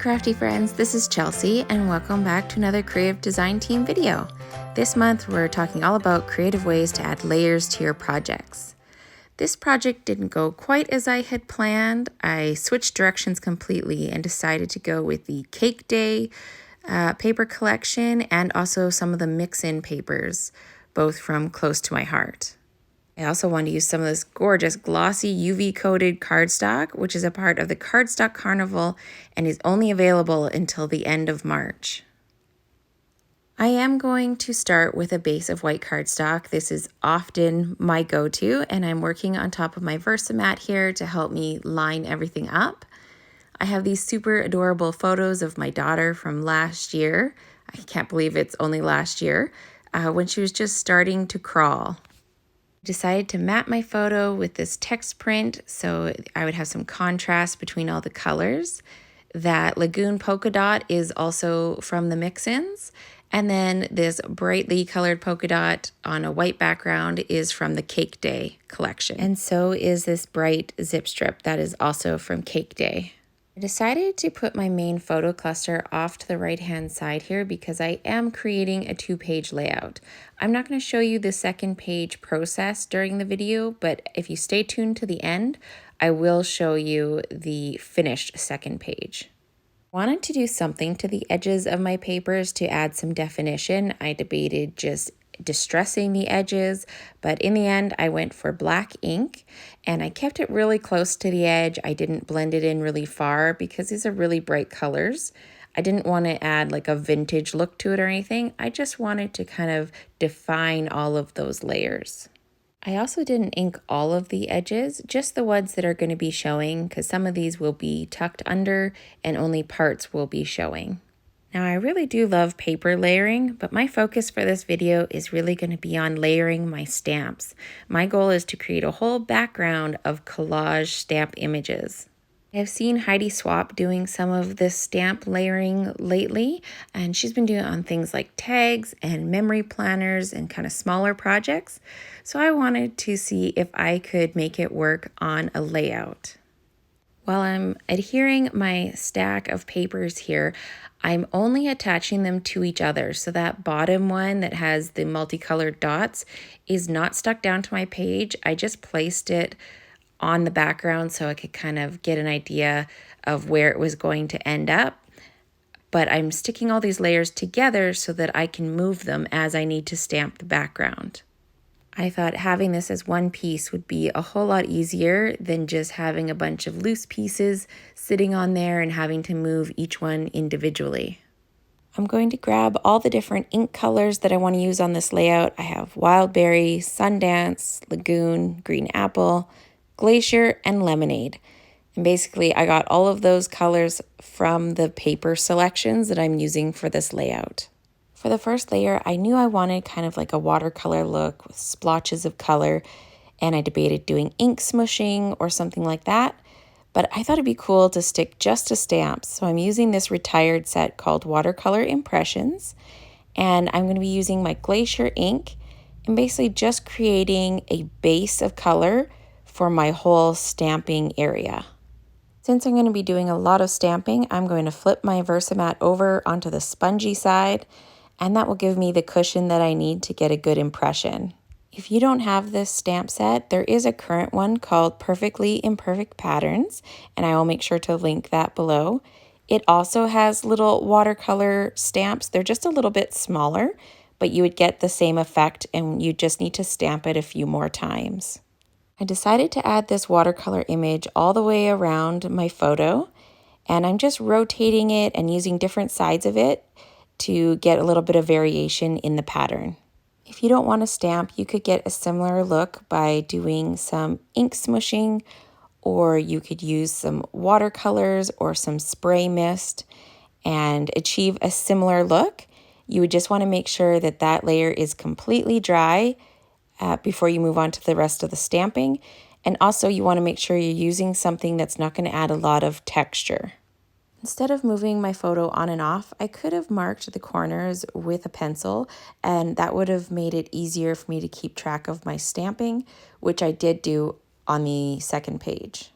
crafty friends, this is Chelsea and welcome back to another creative design team video. This month we're talking all about creative ways to add layers to your projects. This project didn't go quite as I had planned. I switched directions completely and decided to go with the Cake Day paper collection and also some of the mix-in papers, both from close to my heart. I also wanted to use some of this gorgeous glossy UV coated cardstock, which is a part of the Cardstock Carnival and is only available until the end of March. I am going to start with a base of white cardstock. This is often my go-to, and I'm working on top of my Versamat here to help me line everything up. I have these super adorable photos of my daughter from last year. I can't believe it's only last year, when she was just starting to crawl. Decided to map my photo with this text print so I would have some contrast between all the colors. That Lagoon polka dot is also from the mix-ins, and then this brightly colored polka dot on a white background is from the Cake Day collection. And so is this bright zip strip that is also from Cake Day. I decided to put my main photo cluster off to the right-hand side here because I am creating a 2-page layout. I'm not going to show you the second page process during the video, but if you stay tuned to the end, I will show you the finished second page. I wanted to do something to the edges of my papers to add some definition. I debated just distressing the edges, but in the end I went for black ink and I kept it really close to the edge. I didn't blend it in really far because these are really bright colors. I didn't want to add like a vintage look to it or anything. I just wanted to kind of define all of those layers. I also didn't ink all of the edges, just the ones that are going to be showing, because some of these will be tucked under and only parts will be showing. Now, I really do love paper layering, but my focus for this video is really going to be on layering my stamps. My goal is to create a whole background of collage stamp images. I've seen Heidi Swap doing some of this stamp layering lately, and she's been doing it on things like tags and memory planners and kind of smaller projects. So I wanted to see if I could make it work on a layout. While I'm adhering my stack of papers here, I'm only attaching them to each other. So that bottom one that has the multicolored dots is not stuck down to my page. I just placed it on the background so I could kind of get an idea of where it was going to end up. But I'm sticking all these layers together so that I can move them as I need to stamp the background. I thought having this as one piece would be a whole lot easier than just having a bunch of loose pieces sitting on there and having to move each one individually. I'm going to grab all the different ink colors that I want to use on this layout. I have Wild Berry, Sundance, Lagoon, Green Apple, Glacier, and Lemonade. And basically I got all of those colors from the paper selections that I'm using for this layout. For the first layer, I knew I wanted kind of like a watercolor look with splotches of color, and I debated doing ink smushing or something like that, but I thought it'd be cool to stick just to stamps. So I'm using this retired set called Watercolor Impressions, and I'm going to be using my Glacier ink and basically just creating a base of color for my whole stamping area. Since I'm going to be doing a lot of stamping, I'm going to flip my Versamat over onto the spongy side, and that will give me the cushion that I need to get a good impression. If you don't have this stamp set, there is a current one called Perfectly Imperfect Patterns, and I will make sure to link that below. It also has little watercolor stamps. They're just a little bit smaller, but you would get the same effect and you just need to stamp it a few more times. I decided to add this watercolor image all the way around my photo, and I'm just rotating it and using different sides of it to get a little bit of variation in the pattern. If you don't want to stamp, you could get a similar look by doing some ink smushing, or you could use some watercolors or some spray mist and achieve a similar look. You would just want to make sure that that layer is completely dry before you move on to the rest of the stamping. And also you want to make sure you're using something that's not going to add a lot of texture. Instead of moving my photo on and off, I could have marked the corners with a pencil, and that would have made it easier for me to keep track of my stamping, which I did do on the second page.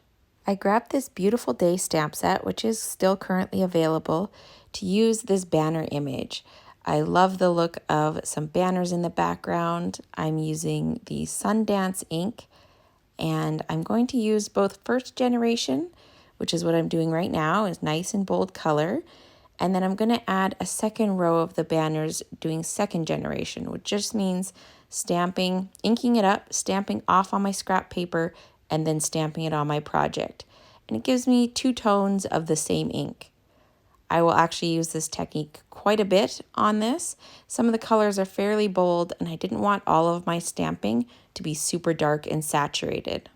I grabbed this Beautiful Day stamp set, which is still currently available, to use this banner image. I love the look of some banners in the background. I'm using the Sundance ink, and I'm going to use both first generation, which is what I'm doing right now, is nice and bold color, and then I'm going to add a second row of the banners doing second generation, which just means stamping, inking it up, stamping off on my scrap paper, and then stamping it on my project. And it gives me two tones of the same ink. I will actually use this technique quite a bit on this. Some of the colors are fairly bold, and I didn't want all of my stamping to be super dark and saturated.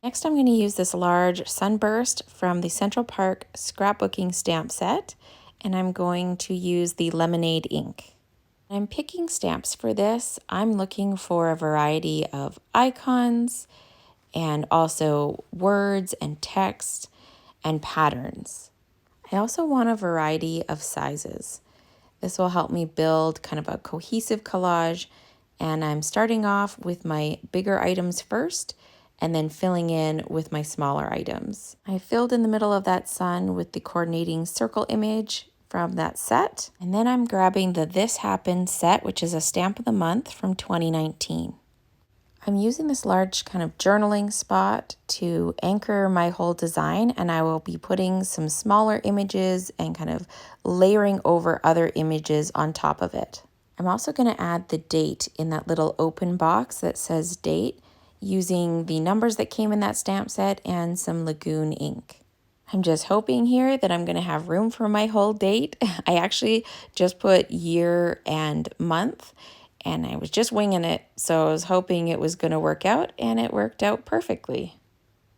Next, I'm going to use this large sunburst from the Central Park Scrapbooking Stamp Set, and I'm going to use the lemonade ink. I'm picking stamps for this. I'm looking for a variety of icons and also words and text and patterns. I also want a variety of sizes. This will help me build kind of a cohesive collage, and I'm starting off with my bigger items first and then filling in with my smaller items. I filled in the middle of that sun with the coordinating circle image from that set, and then I'm grabbing the This Happened set, which is a stamp of the month from 2019. I'm using this large kind of journaling spot to anchor my whole design, and I will be putting some smaller images and kind of layering over other images on top of it. I'm also going to add the date in that little open box that says date, using the numbers that came in that stamp set and some Lagoon ink. I'm just hoping here that I'm going to have room for my whole date. I actually just put year and month, and I was just winging it, so I was hoping it was going to work out, and it worked out perfectly.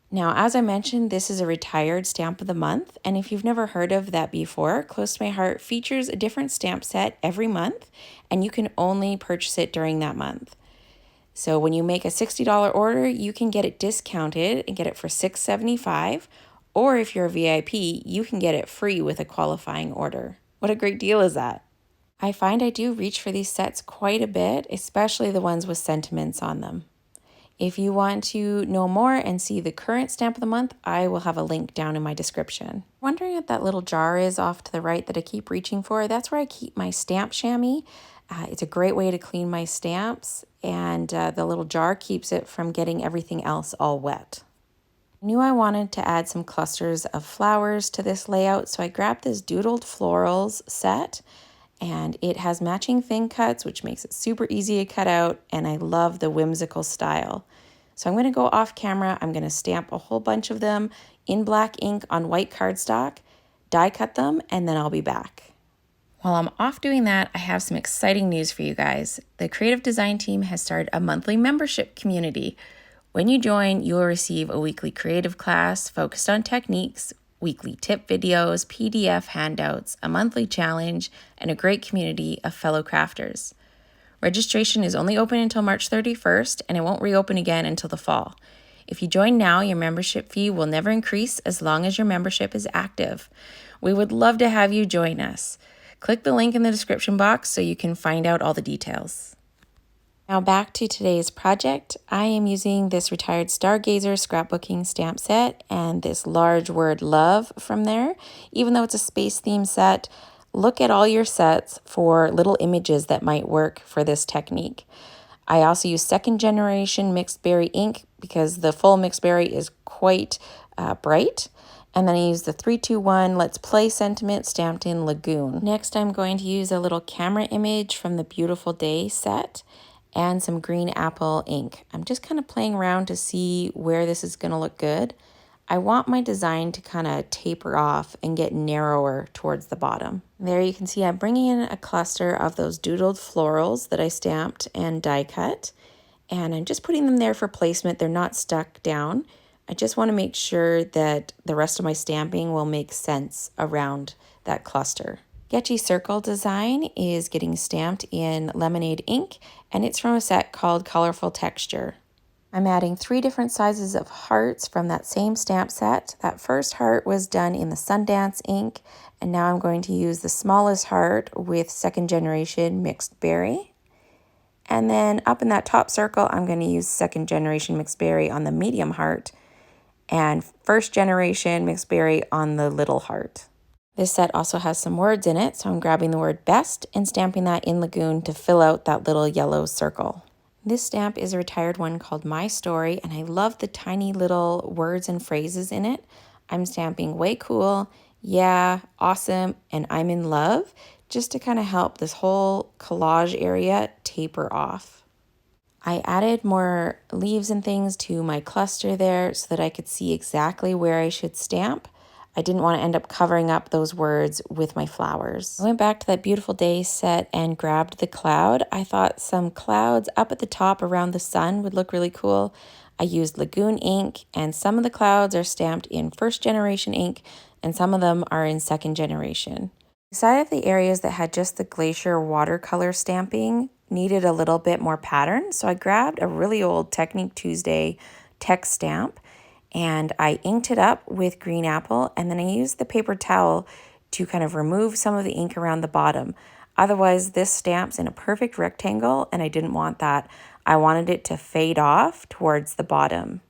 Now, as I mentioned, this is a retired stamp of the month, and if you've never heard of that before, Close to My Heart features a different stamp set every month, and you can only purchase it during that month. So when you make a $60 order, you can get it discounted and get it for $6.75, or if you're a VIP, you can get it free with a qualifying order. What a great deal is that? I find I do reach for these sets quite a bit, especially the ones with sentiments on them. If you want to know more and see the current stamp of the month, I will have a link down in my description. Wondering what that little jar is off to the right that I keep reaching for? That's where I keep my stamp chamois. It's a great way to clean my stamps, and the little jar keeps it from getting everything else all wet. I knew I wanted to add some clusters of flowers to this layout, so I grabbed this Doodled Florals set, and it has matching thin cuts, which makes it super easy to cut out, and I love the whimsical style. So I'm going to go off camera. I'm going to stamp a whole bunch of them in black ink on white cardstock, die cut them, and then I'll be back. While I'm off doing that, I have some exciting news for you guys. The creative design team has started a monthly membership community. When you join, you'll receive a weekly creative class focused on techniques, weekly tip videos, PDF handouts, a monthly challenge, and a great community of fellow crafters. Registration is only open until March 31st, and it won't reopen again until the fall. If you join now, your membership fee will never increase as long as your membership is active. We would love to have you join us. Click the link in the description box so you can find out all the details. Now back to today's project. I am using this retired Stargazer scrapbooking stamp set and this large word love from there. Even though it's a space theme set, look at all your sets for little images that might work for this technique. I also use second generation mixed berry ink because the full mixed berry is quite bright. And then I use the 321 Let's Play sentiment stamped in Lagoon. Next, I'm going to use a little camera image from the Beautiful Day set and some green apple ink. I'm just kind of playing around to see where this is going to look good. I want my design to kind of taper off and get narrower towards the bottom. There you can see I'm bringing in a cluster of those doodled florals that I stamped and die cut. And I'm just putting them there for placement. They're not stuck down. I just want to make sure that the rest of my stamping will make sense around that cluster. Sketchy Circle design is getting stamped in lemonade ink, and it's from a set called Colorful Texture. I'm adding 3 different sizes of hearts from that same stamp set. That first heart was done in the Sundance ink, and now I'm going to use the smallest heart with second generation mixed berry. And then up in that top circle, I'm going to use second generation mixed berry on the medium heart. and first generation mixed berry on the little heart. This set also has some words in it, so I'm grabbing the word best and stamping that in Lagoon to fill out that little yellow circle. This stamp is a retired one called My Story, and I love the tiny little words and phrases in it. I'm stamping way cool, yeah, awesome, and I'm in love, just to kind of help this whole collage area taper off. I added more leaves and things to my cluster there so that I could see exactly where I should stamp. I didn't want to end up covering up those words with my flowers. I went back to that Beautiful Day set and grabbed the cloud. I thought some clouds up at the top around the sun would look really cool. I used Lagoon ink, and some of the clouds are stamped in first generation ink and some of them are in second generation. I decided the areas that had just the Glacier watercolor stamping needed a little bit more pattern, so I grabbed a really old Technique Tuesday text stamp and I inked it up with green apple, and then I used the paper towel to kind of remove some of the ink around the bottom. Otherwise, this stamp's in a perfect rectangle and I didn't want that. I wanted it to fade off towards the bottom.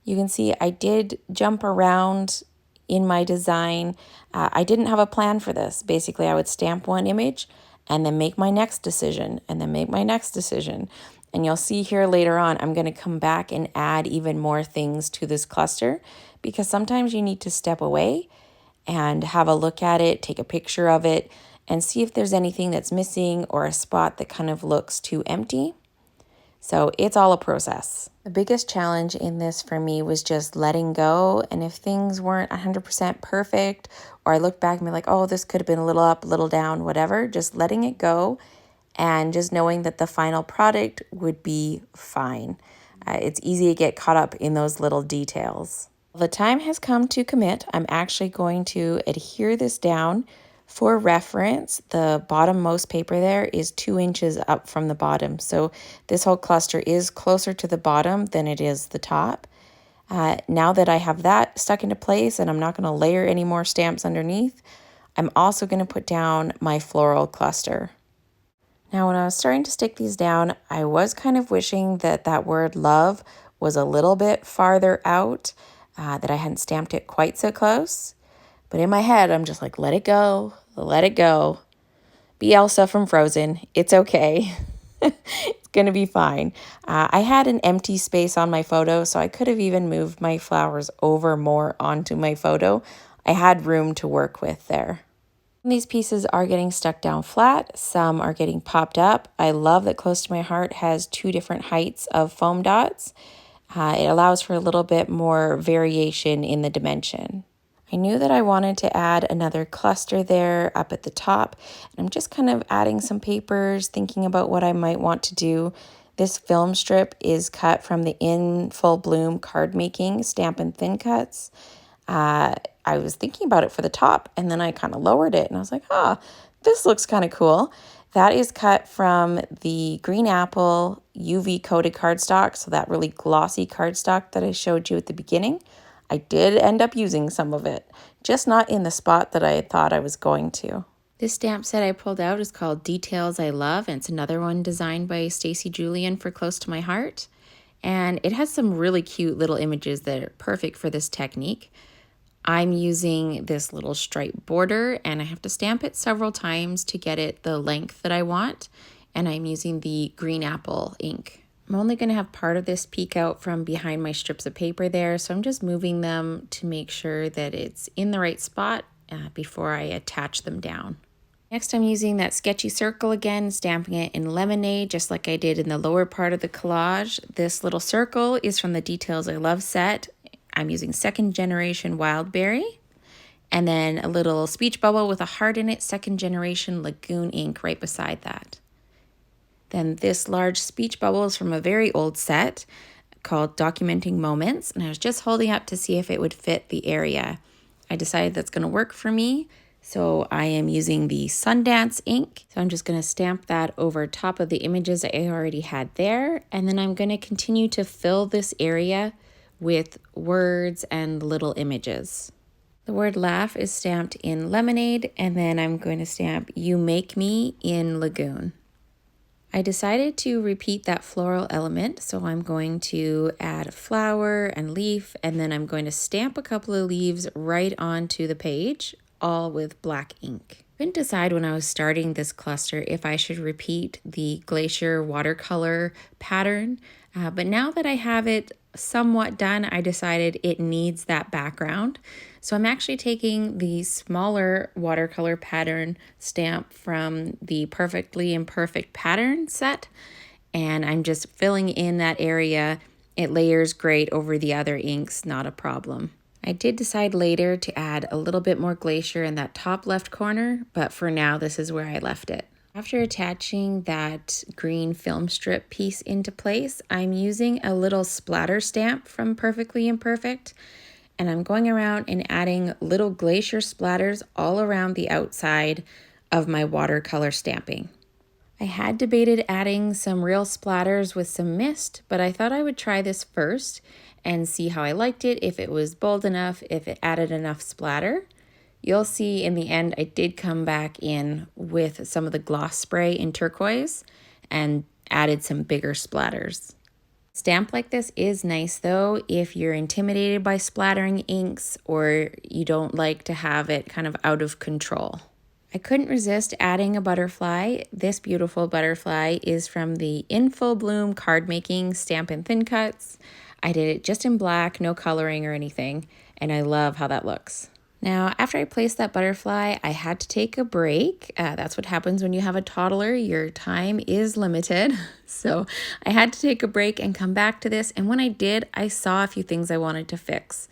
You can see I did jump around in my design. I didn't have a plan for this. Basically, I would stamp one image and then make my next decision and then make my next decision. And you'll see here later on, I'm going to come back and add even more things to this cluster because sometimes you need to step away and have a look at it, take a picture of it, and see if there's anything that's missing or a spot that kind of looks too empty. So it's all a process. The biggest challenge in this for me was just letting go. And if things weren't 100% perfect, or I look back and be like, oh, this could have been a little up, a little down, whatever, just letting it go and just knowing that the final product would be fine. It's easy to get caught up in those little details. The time has come to commit. I'm actually going to adhere this down. For reference, the bottommost paper there is 2 inches up from the bottom. So this whole cluster is closer to the bottom than it is the top. Now that I have that stuck into place and I'm not going to layer any more stamps underneath, I'm also going to put down my floral cluster. Now, when I was starting to stick these down, I was kind of wishing that that word love was a little bit farther out, that I hadn't stamped it quite so close. But in my head, I'm just like, let it go, let it go. Be Elsa from Frozen. It's okay. It's going to be fine. I had an empty space on my photo, so I could have even moved my flowers over more onto my photo. I had room to work with there. These pieces are getting stuck down flat. Some are getting popped up. I love that Close to My Heart has 2 different heights of foam dots. It allows for a little bit more variation in the dimension. I knew that I wanted to add another cluster there up at the top, and I'm just kind of adding some papers, thinking about what I might want to do. This film strip is cut from the In Full Bloom Cardmaking Stamp and Thin Cuts. I was thinking about it for the top, and then I kind of lowered it, and I was like, this looks kind of cool. That is cut from the Green Apple UV Coated Cardstock, so that really glossy cardstock that I showed you at the beginning. I did end up using some of it, just not in the spot that I thought I was going to. This stamp set I pulled out is called Details I Love, and it's another one designed by Stacy Julian for Close to My Heart. And it has some really cute little images that are perfect for this technique. I'm using this little stripe border, and I have to stamp it several times to get it the length that I want. And I'm using the Green Apple ink. I'm only going to have part of this peek out from behind my strips of paper there, so I'm just moving them to make sure that it's in the right spot before I attach them down. Next, I'm using that sketchy circle again, stamping it in lemonade, just like I did in the lower part of the collage. This little circle is from the Details I Love set. I'm using second generation Wildberry, and then a little speech bubble with a heart in it, second generation Lagoon ink right beside that. Then this large speech bubble is from a very old set called Documenting Moments, and I was just holding up to see if it would fit the area. I decided that's going to work for me, so I am using the Sundance ink. So I'm just going to stamp that over top of the images I already had there, and then I'm going to continue to fill this area with words and little images. The word laugh is stamped in lemonade, and then I'm going to stamp You Make Me in Lagoon. I decided to repeat that floral element, so I'm going to add a flower and leaf, and then I'm going to stamp a couple of leaves right onto the page, all with black ink. I couldn't decide when I was starting this cluster if I should repeat the Glacier watercolor pattern, but now that I have it somewhat done, I decided it needs that background. So I'm actually taking the smaller watercolor pattern stamp from the Perfectly Imperfect pattern set, and I'm just filling in that area. It layers great over the other inks, not a problem. I did decide later to add a little bit more Glacier in that top left corner, but for now this is where I left it. After attaching that green film strip piece into place, I'm using a little splatter stamp from Perfectly Imperfect, and I'm going around and adding little Glacier splatters all around the outside of my watercolor stamping. I had debated adding some real splatters with some mist, but I thought I would try this first and see how I liked it, if it was bold enough, if it added enough splatter. You'll see in the end I did come back in with some of the gloss spray in Turquoise and added some bigger splatters. Stamp like this is nice though if you're intimidated by splattering inks or you don't like to have it kind of out of control. I couldn't resist adding a butterfly. This beautiful butterfly is from the Bloom Cardmaking Stamp and Thin Cuts. I did it just in black, no coloring or anything, and I love how that looks. Now, after I placed that butterfly, I had to take a break. That's what happens when you have a toddler. Your time is limited. So I had to take a break and come back to this. And when I did, I saw a few things I wanted to fix.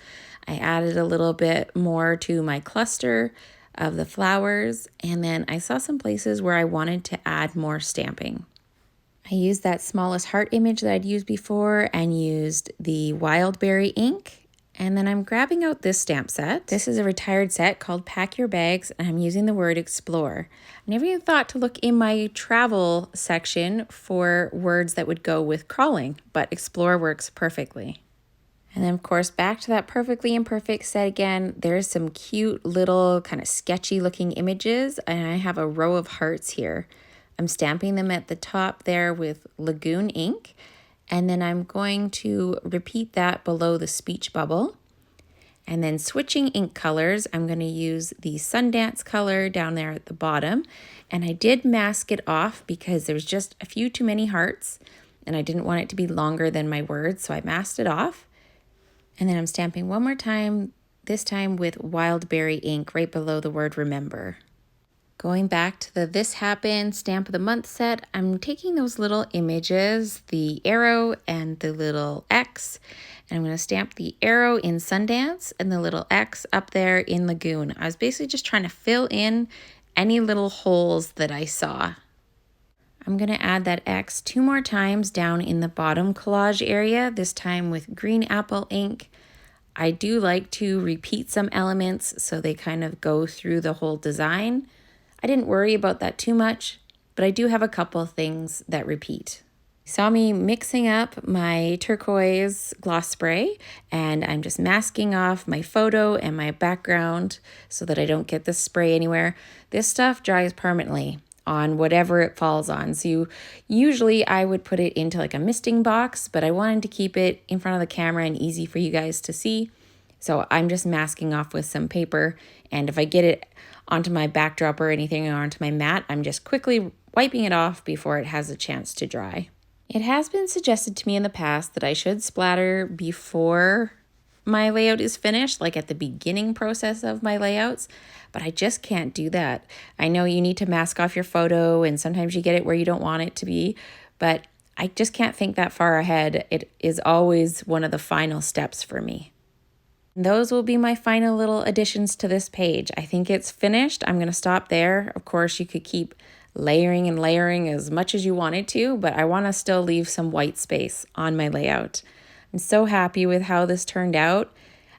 I added a little bit more to my cluster of the flowers, and then I saw some places where I wanted to add more stamping. I used that smallest heart image that I'd used before and used the wild berry ink. And then I'm grabbing out this stamp set. This is a retired set called Pack Your Bags, and I'm using the word explore. I never even thought to look in my travel section for words that would go with crawling, but explore works perfectly. And then of course, back to that Perfectly Imperfect set again. There's some cute little kind of sketchy looking images, and I have a row of hearts here. I'm stamping them at the top there with Lagoon ink, and then I'm going to repeat that below the speech bubble. And then switching ink colors, I'm going to use the Sundance color down there at the bottom. And I did mask it off because there was just a few too many hearts, and I didn't want it to be longer than my words, so I masked it off. And then I'm stamping one more time, this time with wild berry ink right below the word remember. Going back to the This Happened Stamp of the Month set, I'm taking those little images, the arrow and the little X, and I'm going to stamp the arrow in Sundance and the little X up there in Lagoon. I was basically just trying to fill in any little holes that I saw. I'm going to add that X 2 more times down in the bottom collage area, this time with green apple ink. I do like to repeat some elements so they kind of go through the whole design. I didn't worry about that too much, but I do have a couple things that repeat. You saw me mixing up my turquoise gloss spray, and I'm just masking off my photo and my background so that I don't get the spray anywhere. This stuff dries permanently on whatever it falls on. So usually I would put it into like a misting box, but I wanted to keep it in front of the camera and easy for you guys to see. So I'm just masking off with some paper, and if I get it onto my backdrop or anything or onto my mat, I'm just quickly wiping it off before it has a chance to dry. It has been suggested to me in the past that I should splatter before my layout is finished, like at the beginning process of my layouts, but I just can't do that. I know you need to mask off your photo and sometimes you get it where you don't want it to be, but I just can't think that far ahead. It is always one of the final steps for me. Those will be my final little additions to this page. I think it's finished. I'm going to stop there. Of course, you could keep layering and layering as much as you wanted to, but I want to still leave some white space on my layout. I'm so happy with how this turned out.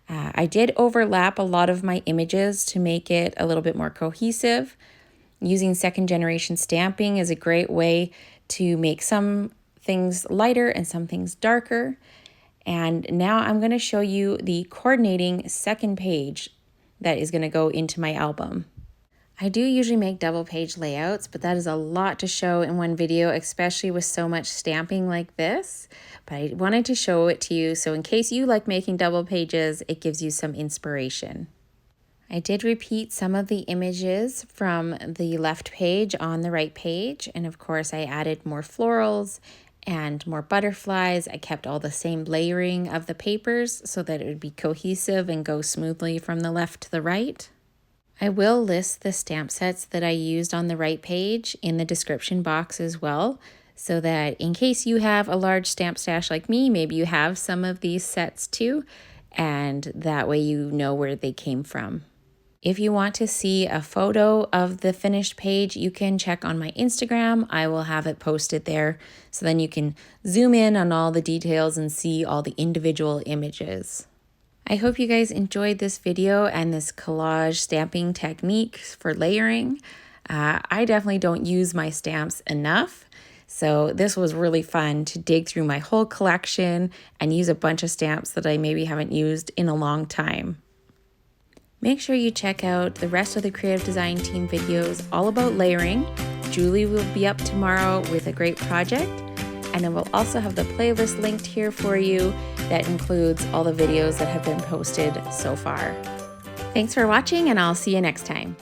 I did overlap a lot of my images to make it a little bit more cohesive. Using second generation stamping is a great way to make some things lighter and some things darker. And now I'm going to show you the coordinating second page that is going to go into my album. I do usually make double page layouts, but that is a lot to show in one video, especially with so much stamping like this. But I wanted to show it to you, so in case you like making double pages, it gives you some inspiration. I did repeat some of the images from the left page on the right page, and of course I added more florals and more butterflies. I kept all the same layering of the papers so that it would be cohesive and go smoothly from the left to the right. I will list the stamp sets that I used on the right page in the description box as well, so that in case you have a large stamp stash like me, maybe you have some of these sets too, and that way you know where they came from. If you want to see a photo of the finished page, you can check on my Instagram. I will have it posted there, so then you can zoom in on all the details and see all the individual images. I hope you guys enjoyed this video and this collage stamping technique for layering. I definitely don't use my stamps enough, so this was really fun to dig through my whole collection and use a bunch of stamps that I maybe haven't used in a long time. Make sure you check out the rest of the Creative Design Team videos all about layering. Julie will be up tomorrow with a great project, and I will also have the playlist linked here for you that includes all the videos that have been posted so far. Thanks for watching, and I'll see you next time.